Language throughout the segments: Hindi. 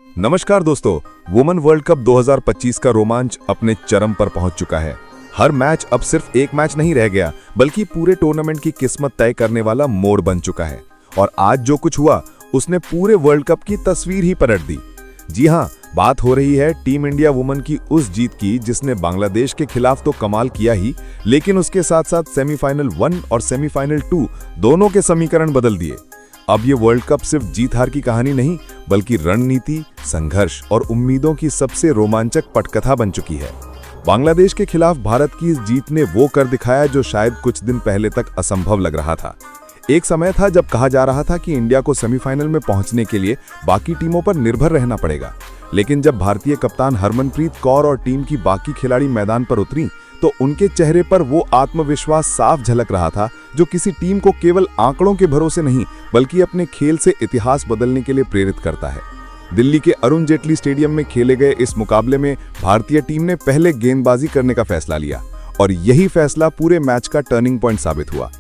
नमस्कार दोस्तों, वुमेन वर्ल्ड कप 2025 का रोमांच अपने चरम पर पहुंच चुका है। हर मैच अब सिर्फ एक मैच नहीं रह गया, बल्कि पूरे टूर्नामेंट की किस्मत तय करने वाला मोड़ बन चुका है। और आज जो कुछ हुआ उसने पूरे वर्ल्ड कप की तस्वीर ही पलट दी। जी हां, बात हो रही है टीम इंडिया वुमेन की उस जीत की जिसने बांग्लादेश के खिलाफ तो कमाल किया ही, लेकिन उसके साथ साथ सेमीफाइनल 1 और सेमीफाइनल 2 दोनों के समीकरण बदल दिए। अब ये वर्ल्ड कप सिर्फ जीत हार की कहानी नहीं, बल्कि रणनीति, संघर्ष और उम्मीदों की सबसे रोमांचक पटकथा बन चुकी है। बांग्लादेश के खिलाफ भारत की इस जीत ने वो कर दिखाया जो शायद कुछ दिन पहले तक असंभव लग रहा था। एक समय था जब कहा जा रहा था कि इंडिया को सेमीफाइनल में पहुंचने के लिए बाकी टीमों पर निर्भर रहना पड़ेगा, लेकिन जब भारतीय कप्तान हरमनप्रीत कौर और टीम की बाकी खिलाड़ी मैदान पर उतरी तो उनके चेहरे पर वो आत्मविश्वास साफ झलक रहा था जो किसी टीम को केवल आंकड़ों के भरोसे नहीं, बल्कि अपने खेल से इतिहास बदलने के लिए प्रेरित करता है। दिल्ली के अरुण जेटली स्टेडियम में खेले गए इस मुकाबले में भारतीय टीम ने पहले गेंदबाजी करने का फैसला लिया और यही फैसला पूरे मैच का टर्निंग पॉइंट साबित हुआ।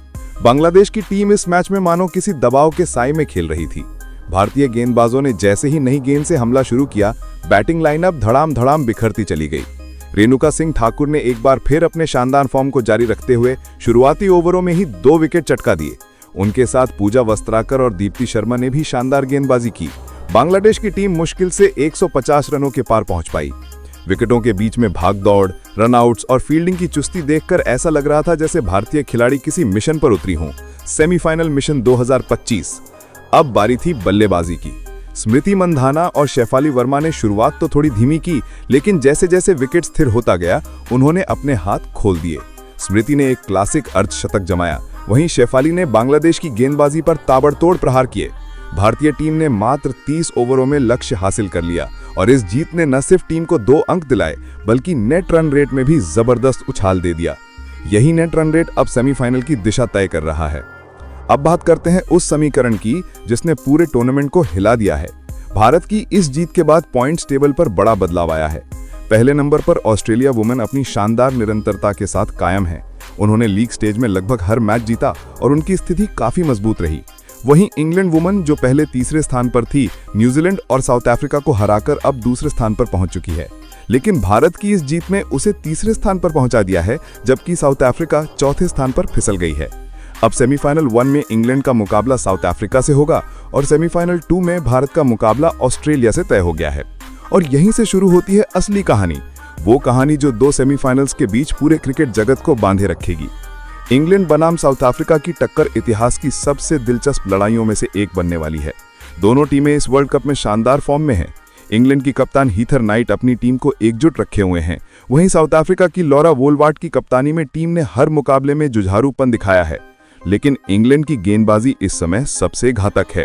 बांग्लादेश की टीम इस मैच में मानो किसी दबाव के साए में खेल रही थी। भारतीय गेंदबाजों ने जैसे ही नई गेंद से हमला शुरू किया, बैटिंग लाइनअप धड़ाम धड़ाम बिखरती चली गई। रेणुका सिंह ठाकुर ने एक बार फिर अपने शानदार फॉर्म को जारी रखते हुए शुरुआती ओवरों में ही 2 विकेट चटका दिए। उनके साथ पूजा वस्त्राकर और दीप्ति शर्मा ने भी शानदार गेंदबाजी की। बांग्लादेश की टीम मुश्किल से 150 रनों के पार पहुंच पाई। विकेटों के बीच में भागदौड़, रनआउट्स और फील्डिंग की चुस्ती देखकर ऐसा लग रहा था जैसे भारतीय खिलाड़ी किसी मिशन पर उतरी हों। Semifinal mission 2025। अब बारी थी बल्लेबाजी की। स्मृति मंधाना और शेफाली वर्मा ने शुरुआत तो थोड़ी धीमी की, लेकिन जैसे जैसे विकेट स्थिर होता गया उन्होंने अपने हाथ खोल दिए। स्मृति ने एक क्लासिक अर्धशतक जमाया, वहीं शेफाली ने बांग्लादेश की गेंदबाजी पर ताबड़तोड़ प्रहार किए। भारतीय टीम ने मात्र 30 ओवरों में लक्ष्य हासिल कर लिया और इस जीत ने न सिर्फ टीम को 2 अंक दिलाए, बल्कि नेट रन रेट में भी जबरदस्त उछाल दे दिया। यही नेट रन रेट अब सेमीफाइनल की दिशा तय कर रहा है। अब बात करते हैं उस समीकरण की जिसने पूरे टूर्नामेंट को हिला दिया है। भारत की इस जीत के बाद पॉइंट्स टेबल पर बड़ा बदलाव आया है। पहले नंबर पर ऑस्ट्रेलिया वुमेन अपनी शानदार निरंतरता के साथ कायम है। उन्होंने लीग स्टेज में लगभग हर मैच जीता और उनकी स्थिति काफी मजबूत रही। वहीं इंग्लैंड वुमेन जो पहले तीसरे स्थान पर थी, न्यूजीलैंड और साउथ अफ्रीका को हराकर अब दूसरे स्थान पर पहुंच चुकी है। लेकिन भारत की इस जीत ने उसे तीसरे स्थान पर पहुंचा दिया है, जबकि साउथ अफ्रीका चौथे स्थान पर फिसल गई है। अब सेमीफाइनल 1 में इंग्लैंड का मुकाबला साउथ अफ्रीका से होगा और सेमीफाइनल 2 में भारत का मुकाबला ऑस्ट्रेलिया से तय हो गया है। और यहीं से शुरू होती है असली कहानी, वो कहानी जो 2 सेमीफाइनल्स के बीच पूरे क्रिकेट जगत को बांधे रखेगी। इंग्लैंड बनाम साउथ अफ्रीका की टक्कर इतिहास की सबसे दिलचस्प लड़ाइयों में से एक बनने वाली है। दोनों टीमें इस वर्ल्ड कप में शानदार फॉर्म में हैं। इंग्लैंड की कप्तान हीथर नाइट अपनी टीम को एकजुट रखे हुए हैं, वहीं साउथ अफ्रीका की लॉरा वोलवार्ट की कप्तानी में टीम ने हर मुकाबले में जुझारूपन दिखाया है। लेकिन इंग्लैंड की गेंदबाजी इस समय सबसे घातक है।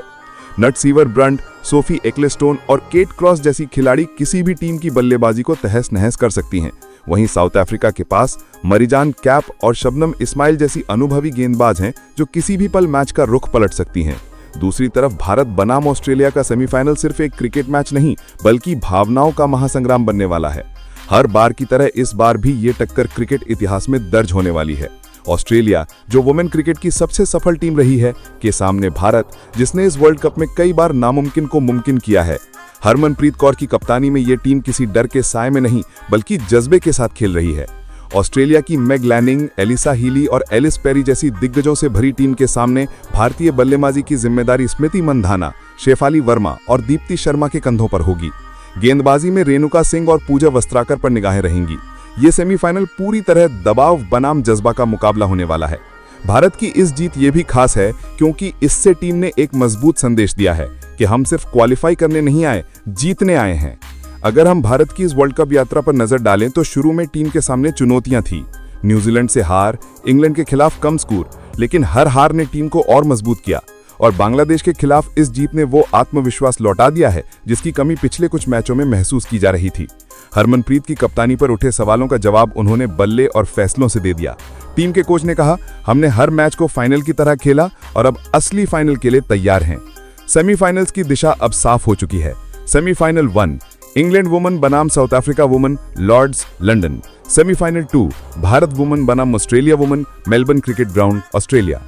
नट सीवर ब्रंट, सोफी एक्लेस्टोन और केट क्रॉस जैसी खिलाड़ी किसी भी टीम की बल्लेबाजी को तहस नहस कर सकती हैं। वहीं साउथ अफ्रीका के पास मरिजान कैप और शबनम इस्माइल जैसी अनुभवी गेंदबाज हैं जो किसी भी पल मैच का रुख पलट सकती हैं। दूसरी तरफ भारत बनाम ऑस्ट्रेलिया का सेमीफाइनल सिर्फ एक क्रिकेट मैच नहीं, बल्कि भावनाओं का महासंग्राम बनने वाला है। हर बार की तरह इस बार भी ये टक्कर क्रिकेट इतिहास में दर्ज होने वाली है। ऑस्ट्रेलिया, जो वुमेन क्रिकेट की सबसे सफल टीम रही है, के सामने भारत, जिसने इस वर्ल्ड कप में कई बार नामुमकिन को मुमकिन किया है। हरमनप्रीत कौर की कप्तानी में ये टीम किसी डर के साए में नहीं, बल्कि जज्बे के साथ खेल रही है। ऑस्ट्रेलिया की मैग लैनिंग, एलिसा हीली और एलिस पेरी जैसी दिग्गजों से भरी टीम के सामने भारतीय बल्लेबाजी की जिम्मेदारी स्मृति मंधाना, शेफाली वर्मा और दीप्ति शर्मा के कंधों पर होगी। गेंदबाजी में रेणुका सिंह और पूजा वस्त्राकर पर निगाहें रहेंगी। ये सेमीफाइनल पूरी तरह दबाव बनाम जज्बा का मुकाबला होने वाला है। भारत की इस जीत ये भी खास है क्योंकि इससे टीम ने एक मजबूत संदेश दिया है कि हम सिर्फ क्वालिफाई करने नहीं आए, जीतने आए हैं। अगर हम भारत की इस वर्ल्ड कप यात्रा पर नजर डालें तो शुरू में टीम के सामने चुनौतियां थी। न्यूजीलैंड से हार, इंग्लैंड के खिलाफ कम स्कोर, लेकिन हर हार ने टीम को और मजबूत किया। और बांग्लादेश के खिलाफ इस जीत ने वो आत्मविश्वास लौटा दिया है जिसकी कमी पिछले कुछ मैचों में महसूस की जा रही थी। हरमनप्रीत की कप्तानी पर उठे सवालों का जवाब उन्होंने बल्ले और फैसलों से दे दिया। टीम के कोच ने कहा, हमने हर मैच को फाइनल की तरह खेला और अब असली फाइनल के लिए तैयार हैं। सेमीफाइनल्स की दिशा अब साफ हो चुकी है। सेमीफाइनल 1 इंग्लैंड वुमेन बनाम South Africa women, Lord's, London. Semifinal 2 Bharat women बनाम Australia women, Melbourne cricket ground, Australia.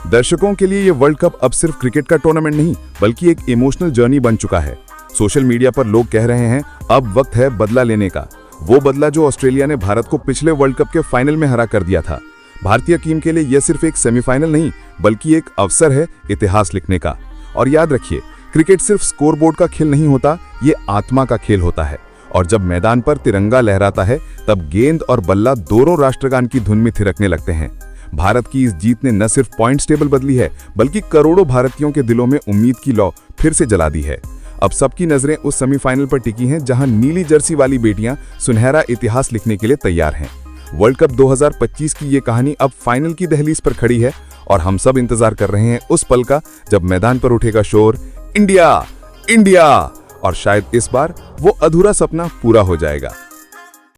दर्शकों के लिए ये वर्ल्ड कप अब सिर्फ क्रिकेट का टूर्नामेंट नहीं, बल्कि एक इमोशनल जर्नी बन चुका है। सोशल मीडिया पर लोग कह रहे हैं अब वक्त है बदला लेने का, वो बदला जो ऑस्ट्रेलिया ने भारत को पिछले वर्ल्ड कप के फाइनल में हरा कर दिया था। भारतीय टीम के लिए यह सिर्फ एक सेमीफाइनल नहीं बल्कि एक अवसर है इतिहास लिखने का। और याद रखिए, क्रिकेट सिर्फ स्कोरबोर्ड का खेल नहीं होता, ये आत्मा का खेल होता है। और जब मैदान पर तिरंगा लहराता है तब गेंद और बल्ला दोनों राष्ट्रगान की धुन में थिरकने लगते हैं। भारत की इस जीत ने न सिर्फ पॉइंट्स टेबल बदली है बल्कि करोड़ों भारतीयों के दिलों में उम्मीद की लौ फिर से जला दी है। अब सबकी नजरें उस सेमीफाइनल पर टिकी हैं जहां नीली जर्सी वाली बेटियां सुनहरा इतिहास लिखने के लिए तैयार हैं। वर्ल्ड कप 2025 की ये कहानी अब फाइनल की दहलीज पर खड़ी है और हम सब इंतजार कर रहे हैं उस पल का जब मैदान पर उठेगा शोर इंडिया इंडिया, और शायद इस बार वो अधूरा सपना पूरा हो जाएगा।